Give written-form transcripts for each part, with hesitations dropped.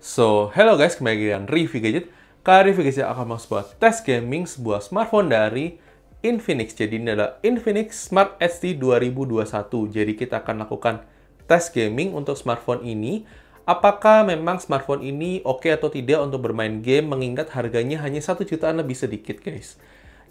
Hello guys, kembali lagi dengan Review Gadget. Kali Review Gadget akan membahas sebuah tes gaming sebuah smartphone dari Infinix. Jadi ini adalah Infinix Smart HD 2021. Jadi kita akan lakukan tes gaming untuk smartphone ini. Apakah memang smartphone ini oke atau tidak untuk bermain game, mengingat harganya hanya 1 jutaan lebih sedikit guys.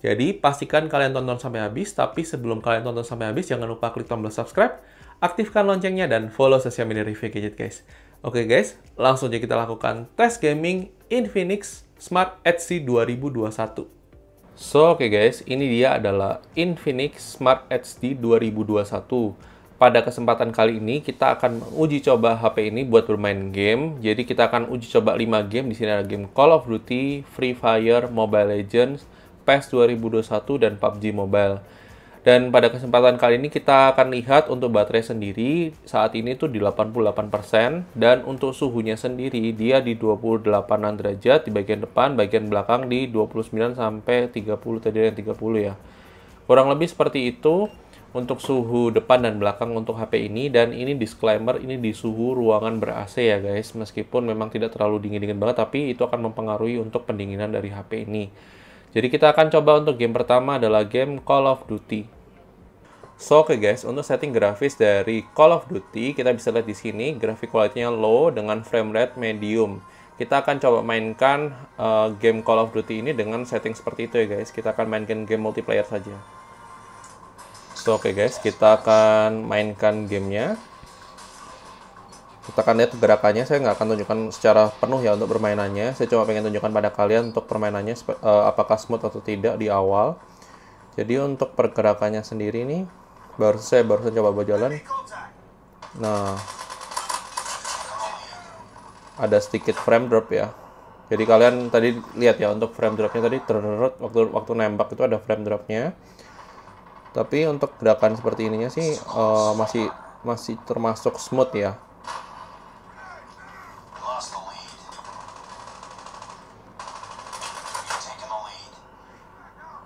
Jadi pastikan kalian tonton sampai habis, tapi sebelum kalian tonton sampai habis, jangan lupa klik tombol subscribe, aktifkan loncengnya, dan follow sosial media Review Gadget guys. Oke guys, langsung aja kita lakukan tes gaming Infinix Smart HD 2021. Oke guys, ini dia adalah Infinix Smart HD 2021. Pada kesempatan kali ini kita akan uji coba HP ini buat bermain game. Jadi kita akan uji coba 5 game. Di sini ada game Call of Duty, Free Fire, Mobile Legends, PES 2021, dan PUBG Mobile. Dan pada kesempatan kali ini kita akan lihat untuk baterai sendiri saat ini tuh di 88%, dan untuk suhunya sendiri dia di 28 derajat di bagian depan, bagian belakang di 29 sampai 30, tadi yang 30 ya. Kurang lebih seperti itu untuk suhu depan dan belakang untuk HP ini. Dan ini disclaimer, ini di suhu ruangan ber-AC ya guys. Meskipun memang tidak terlalu dingin-dingin banget, tapi itu akan mempengaruhi untuk pendinginan dari HP ini. Jadi kita akan coba untuk game pertama adalah game Call of Duty. Oke guys, untuk setting grafis dari Call of Duty, kita bisa lihat di sini grafik quality-nya low dengan frame rate medium. Kita akan coba mainkan game Call of Duty ini dengan setting seperti itu ya guys. Kita akan mainkan game multiplayer saja. Oke guys, kita akan mainkan gamenya. Kita akan lihat gerakannya. Saya nggak akan tunjukkan secara penuh ya untuk permainannya. Saya cuma pengen tunjukkan pada kalian untuk permainannya apakah smooth atau tidak di awal. Jadi untuk pergerakannya sendiri nih, saya barusan coba berjalan. Nah, ada sedikit frame drop ya. Jadi kalian tadi lihat ya, untuk frame dropnya tadi waktu nembak itu ada frame dropnya. Tapi untuk gerakan seperti ininya sih masih termasuk smooth ya.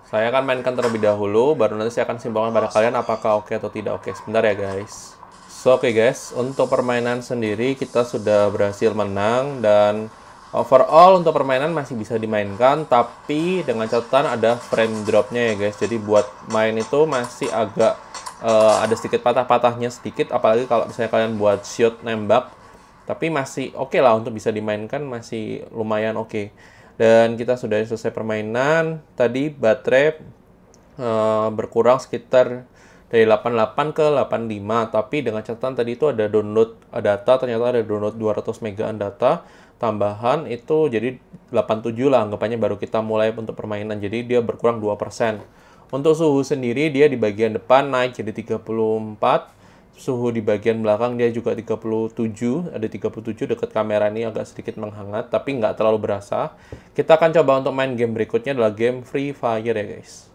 Saya akan mainkan terlebih dahulu, baru nanti saya akan simpulkan pada kalian apakah oke atau tidak oke. Sebentar ya guys. Oke guys, untuk permainan sendiri kita sudah berhasil menang, dan overall untuk permainan masih bisa dimainkan, tapi dengan catatan ada frame dropnya ya guys. Jadi buat main itu masih agak ada sedikit patah-patahnya sedikit, apalagi kalau misalnya kalian buat shot nembak. Tapi masih oke lah untuk bisa dimainkan, masih lumayan oke. Dan kita sudah selesai permainan. Tadi baterai berkurang sekitar dari 88 ke 85. Tapi dengan catatan tadi itu ada download data, ternyata ada download 200 megaan data tambahan, itu jadi 87 lah anggapannya baru kita mulai untuk permainan. Jadi dia berkurang 2%. Untuk suhu sendiri dia di bagian depan naik jadi 34. Suhu di bagian belakang dia juga 37, ada 37 dekat kamera ini agak sedikit menghangat, tapi nggak terlalu berasa. Kita akan coba untuk main game berikutnya adalah game Free Fire ya guys.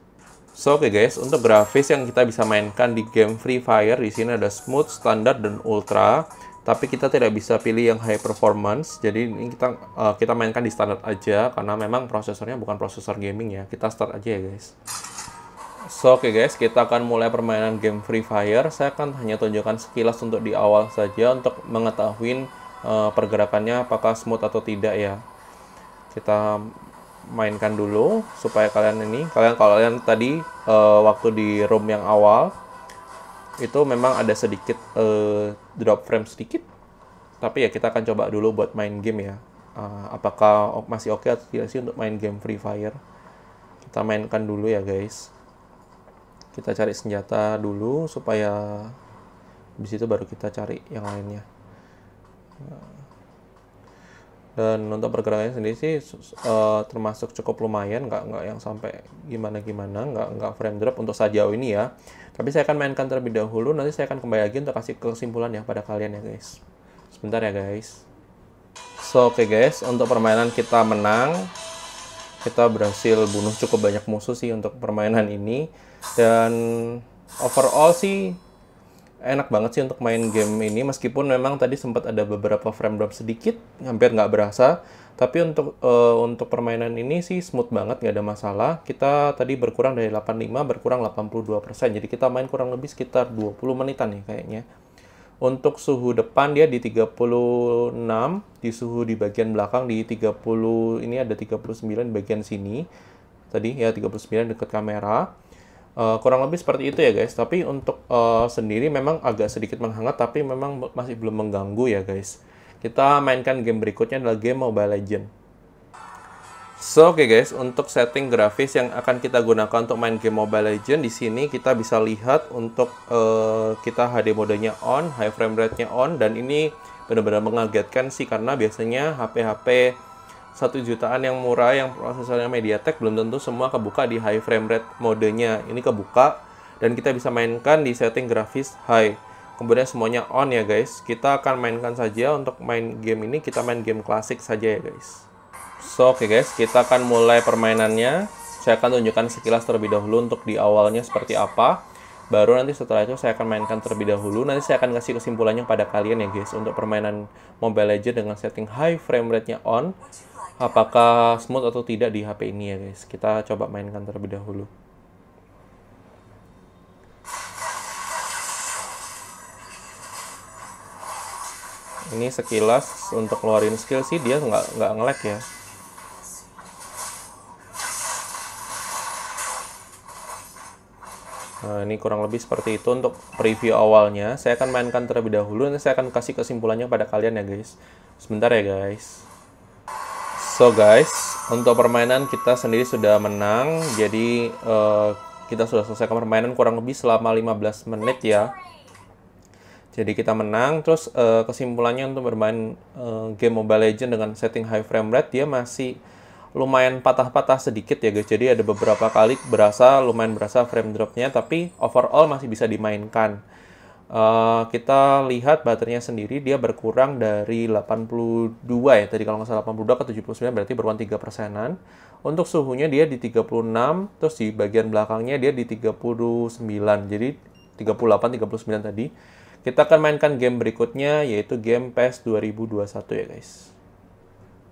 Oke guys, untuk grafis yang kita bisa mainkan di game Free Fire, di sini ada smooth, standar, dan ultra. Tapi kita tidak bisa pilih yang high performance, jadi ini kita mainkan di standar aja, karena memang prosesornya bukan prosesor gaming ya. Kita start aja ya guys. Oke guys, kita akan mulai permainan game Free Fire. Saya akan hanya tunjukkan sekilas untuk di awal saja untuk mengetahui pergerakannya apakah smooth atau tidak ya. Kita mainkan dulu supaya kalian tadi waktu di room yang awal itu memang ada sedikit drop frame sedikit. Tapi ya kita akan coba dulu buat main game ya. Apakah masih oke atau tidak sih untuk main game Free Fire. Kita mainkan dulu ya guys. Kita cari senjata dulu supaya di situ baru kita cari yang lainnya. Dan untuk pergerakannya sendiri sih termasuk cukup lumayan, nggak yang sampai gimana nggak frame drop untuk sejauh ini ya. Tapi saya akan mainkan terlebih dahulu, nanti saya akan kembali lagi untuk kasih kesimpulan ya pada kalian ya guys. Sebentar ya guys. Oke guys, untuk permainan kita menang. Kita berhasil bunuh cukup banyak musuh sih untuk permainan ini. Dan overall sih enak banget sih untuk main game ini. Meskipun memang tadi sempat ada beberapa frame drop sedikit, hampir nggak berasa. Tapi untuk permainan ini sih smooth banget, nggak ada masalah. Kita tadi berkurang dari 85 berkurang 82%. Jadi kita main kurang lebih sekitar 20 menitan nih kayaknya. Untuk suhu depan dia di 36, di suhu di bagian belakang di 30, ini ada 39 di bagian sini. Tadi ya 39 dekat kamera. Kurang lebih seperti itu ya guys. Tapi untuk sendiri memang agak sedikit menghangat, tapi memang masih belum mengganggu ya guys. Kita mainkan game berikutnya adalah game Mobile Legends. So, oke guys, untuk setting grafis yang akan kita gunakan untuk main game Mobile Legends, di sini kita bisa lihat untuk kita HD modenya on, high frame rate-nya on, dan ini benar-benar mengagetkan sih karena biasanya HP-HP 1 jutaan yang murah yang prosesornya MediaTek belum tentu semua kebuka di high frame rate modenya. Ini kebuka dan kita bisa mainkan di setting grafis high. Kemudian semuanya on ya guys. Kita akan mainkan saja untuk main game ini, kita main game klasik saja ya guys. So, oke guys, kita akan mulai permainannya. Saya akan tunjukkan sekilas terlebih dahulu untuk di awalnya seperti apa. Baru nanti setelah itu saya akan mainkan terlebih dahulu. Nanti saya akan kasih kesimpulannya pada kalian ya guys. Untuk permainan Mobile Legends dengan setting high frame rate-nya on, apakah smooth atau tidak di HP ini ya guys. Kita coba mainkan terlebih dahulu. Ini sekilas untuk ngeluarin skill sih dia nggak nge-lag ya. Nah, ini kurang lebih seperti itu untuk preview awalnya. Saya akan mainkan terlebih dahulu, nanti saya akan kasih kesimpulannya pada kalian ya guys. Sebentar ya guys. So guys, untuk permainan kita sendiri sudah menang. Jadi kita sudah selesaikan permainan kurang lebih selama 15 menit ya. Jadi kita menang. Terus kesimpulannya untuk bermain game Mobile Legends dengan setting high frame rate, dia masih lumayan patah-patah sedikit ya guys. Jadi ada beberapa kali lumayan berasa frame dropnya, tapi overall masih bisa dimainkan. Kita lihat baterainya sendiri dia berkurang dari 82 ya. Tadi kalau nggak salah 82 ke 79 berarti berkurang 3%-an. Untuk suhunya dia di 36, terus di bagian belakangnya dia di 39. Jadi 38, 39 tadi. Kita akan mainkan game berikutnya yaitu game PES 2021 ya guys.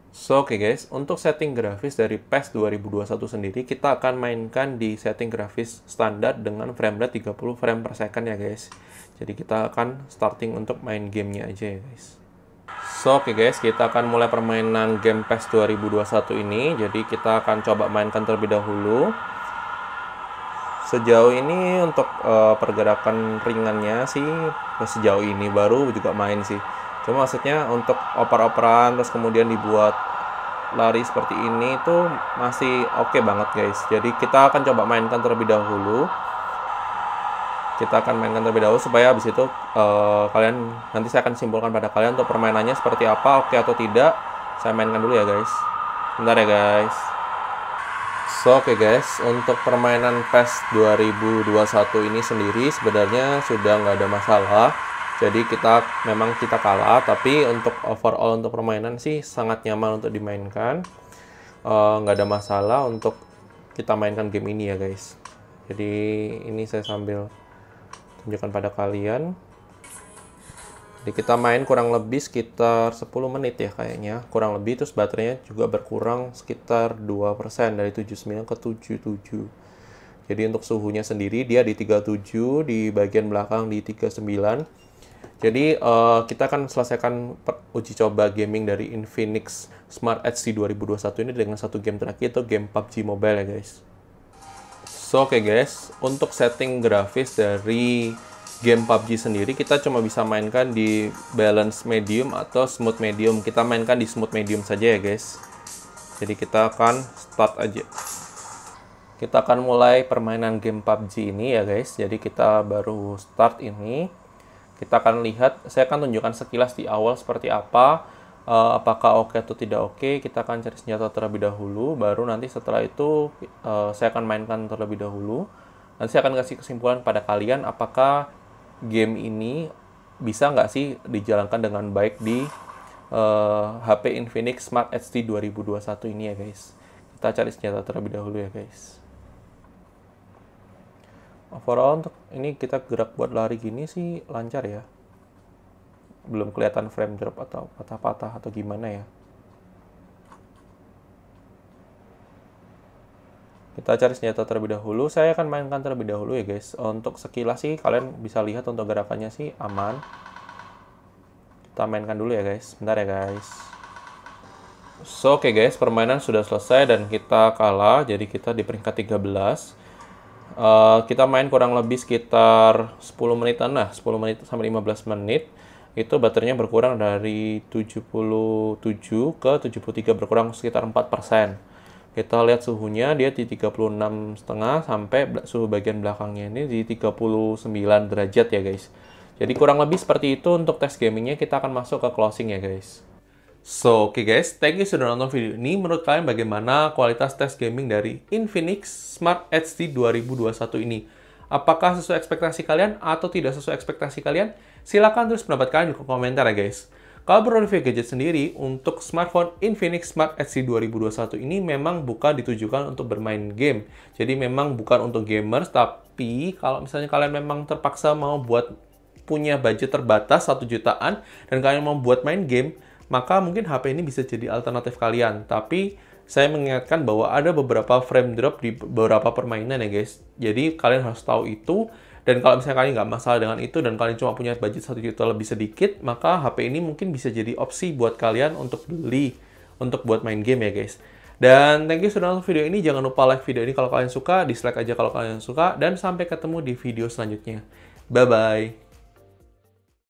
So, oke guys, untuk setting grafis dari PES 2021 sendiri, kita akan mainkan di setting grafis standar dengan frame rate 30 frame per second ya guys. Jadi kita akan starting untuk main gamenya aja ya guys. So, oke guys, kita akan mulai permainan game PES 2021 ini. Jadi kita akan coba mainkan terlebih dahulu. Sejauh ini untuk pergerakan ringannya sih, sejauh ini baru juga main sih. Cuma maksudnya untuk oper-operan terus kemudian dibuat lari seperti ini tuh masih oke banget guys. Jadi kita akan coba mainkan terlebih dahulu. Kita akan mainkan terlebih dahulu supaya habis itu kalian nanti saya akan simpulkan pada kalian untuk permainannya seperti apa, oke atau tidak. Saya mainkan dulu ya guys. Bentar ya guys. So, oke guys, untuk permainan PES 2021 ini sendiri sebenarnya sudah nggak ada masalah. Jadi memang kita kalah, tapi untuk overall untuk permainan sih sangat nyaman untuk dimainkan. Nggak ada masalah untuk kita mainkan game ini ya guys. Jadi ini saya sambil tunjukkan pada kalian. Jadi kita main kurang lebih sekitar 10 menit ya kayaknya. Kurang lebih, terus baterainya juga berkurang sekitar 2% dari 79 ke 77. Jadi untuk suhunya sendiri dia di 37, di bagian belakang di 39. Jadi kita akan selesaikan uji coba gaming dari Infinix Smart Edge 2021 ini dengan satu game terakhir, itu game PUBG Mobile ya guys. So, oke guys, untuk setting grafis dari game PUBG sendiri kita cuma bisa mainkan di balance medium atau smooth medium. Kita mainkan di smooth medium saja ya guys. Jadi kita akan start aja. Kita akan mulai permainan game PUBG ini ya guys. Jadi kita baru start ini. Kita akan lihat, saya akan tunjukkan sekilas di awal seperti apa, apakah oke atau tidak oke. Kita akan cari senjata terlebih dahulu, baru nanti setelah itu saya akan mainkan terlebih dahulu. Nanti saya akan kasih kesimpulan pada kalian apakah game ini bisa nggak sih dijalankan dengan baik di HP Infinix Smart Edge 2021 ini ya guys. Kita cari senjata terlebih dahulu ya guys. Overall untuk ini kita gerak buat lari gini sih lancar ya. Belum kelihatan frame drop atau patah-patah atau gimana ya. Kita cari senjata terlebih dahulu. Saya akan mainkan terlebih dahulu ya guys. Untuk sekilas sih kalian bisa lihat untuk gerakannya sih aman. kita mainkan dulu ya guys. Bentar ya guys. So, oke guys, permainan sudah selesai dan kita kalah. Jadi kita di peringkat 13. Kita main kurang lebih sekitar 10 menitan lah, 10 menit sampai 15 menit. Itu baterainya berkurang dari 77 ke 73, berkurang sekitar 4%. Kita lihat suhunya, dia di 36,5 sampai suhu bagian belakangnya ini di 39 derajat ya guys. Jadi kurang lebih seperti itu untuk tes gamingnya. Kita akan masuk ke closing ya guys. So, oke guys, thank you sudah nonton video ini. Menurut kalian bagaimana kualitas tes gaming dari Infinix Smart HD 2021 ini? Apakah sesuai ekspektasi kalian atau tidak sesuai ekspektasi kalian? Silahkan tulis pendapat kalian di kolom komentar ya guys. Kalau berreview gadget sendiri, untuk smartphone Infinix Smart HD 2021 ini memang bukan ditujukan untuk bermain game. Jadi memang bukan untuk gamers, tapi kalau misalnya kalian memang terpaksa mau punya budget terbatas 1 jutaan, dan kalian mau buat main game, maka mungkin HP ini bisa jadi alternatif kalian. Tapi saya mengingatkan bahwa ada beberapa frame drop di beberapa permainan ya guys. Jadi kalian harus tahu itu. Dan kalau misalnya kalian nggak masalah dengan itu dan kalian cuma punya budget 1 juta lebih sedikit, maka HP ini mungkin bisa jadi opsi buat kalian untuk beli, untuk buat main game ya guys. Dan thank you sudah nonton video ini. Jangan lupa like video ini kalau kalian suka, dislike aja kalau kalian suka, dan sampai ketemu di video selanjutnya. Bye-bye.